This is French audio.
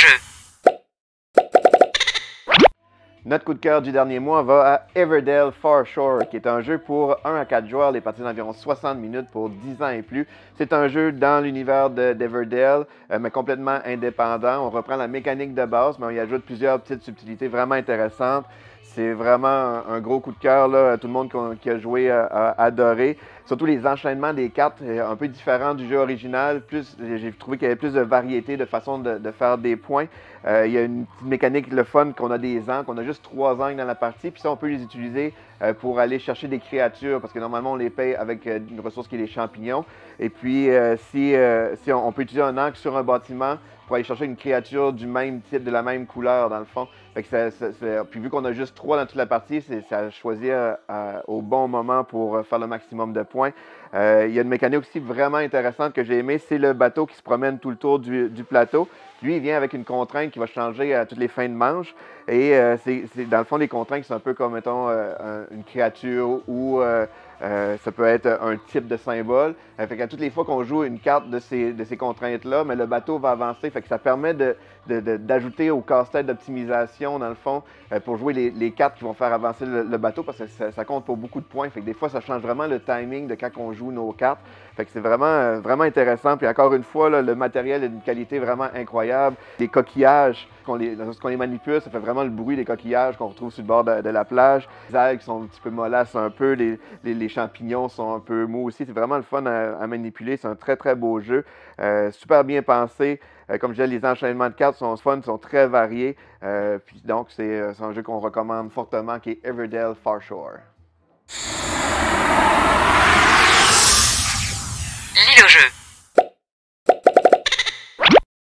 jeu. Notre coup de cœur du dernier mois va à Everdell Far Shore, qui est un jeu pour 1 à 4 joueurs, les parties d'environ 60 minutes pour 10 ans et plus. C'est un jeu dans l'univers d'Everdell, mais complètement indépendant. On reprend la mécanique de base, mais on y ajoute plusieurs petites subtilités vraiment intéressantes. C'est vraiment un gros coup de cœur, là. Tout le monde qui a joué a adoré. Surtout les enchaînements des cartes, un peu différents du jeu original. J'ai trouvé qu'il y avait plus de variété de façon de faire des points. Il y a une petite mécanique, le fun, qu'on a des angles, qu'on a juste 3 angles dans la partie. Puis ça, on peut les utiliser pour aller chercher des créatures, parce que normalement, on les paye avec une ressource qui est les champignons. Et puis, si on peut utiliser un angle sur un bâtiment pour aller chercher une créature du même type, de la même couleur, dans le fond. Fait que puis vu qu'on a juste 3 dans toute la partie, ça a choisi au bon moment pour faire le maximum de points. Il y a une mécanique aussi vraiment intéressante que j'ai aimée, c'est le bateau qui se promène tout le tour du plateau. Lui, il vient avec une contrainte qui va changer à toutes les fins de manche. Et c'est dans le fond, les contraintes qui sont un peu comme, mettons, une créature ou ça peut être un type de symbole. Fait qu'à toutes les fois qu'on joue une carte de ces contraintes-là, mais le bateau va avancer. Fait que ça permet d'ajouter au casse-tête d'optimisation, dans le fond, pour jouer les cartes qui vont faire avancer le bateau, parce que ça compte pour beaucoup de points. Fait que des fois, ça change vraiment le timing de quand on joue nos cartes. Fait que c'est vraiment intéressant. Puis encore une fois, là, le matériel est d'une qualité vraiment incroyable. Les coquillages, lorsqu'on les manipule, ça fait vraiment le bruit des coquillages qu'on retrouve sur le bord de la plage. Les algues sont un petit peu mollasses un peu, les champignons sont un peu mous aussi. C'est vraiment le fun à manipuler. C'est un très, très beau jeu. Super bien pensé. Comme je disais, les enchaînements de cartes sont fun, sont très variés. Puis donc, c'est un jeu qu'on recommande fortement, qui est Everdell Far Shore. Lis le jeu.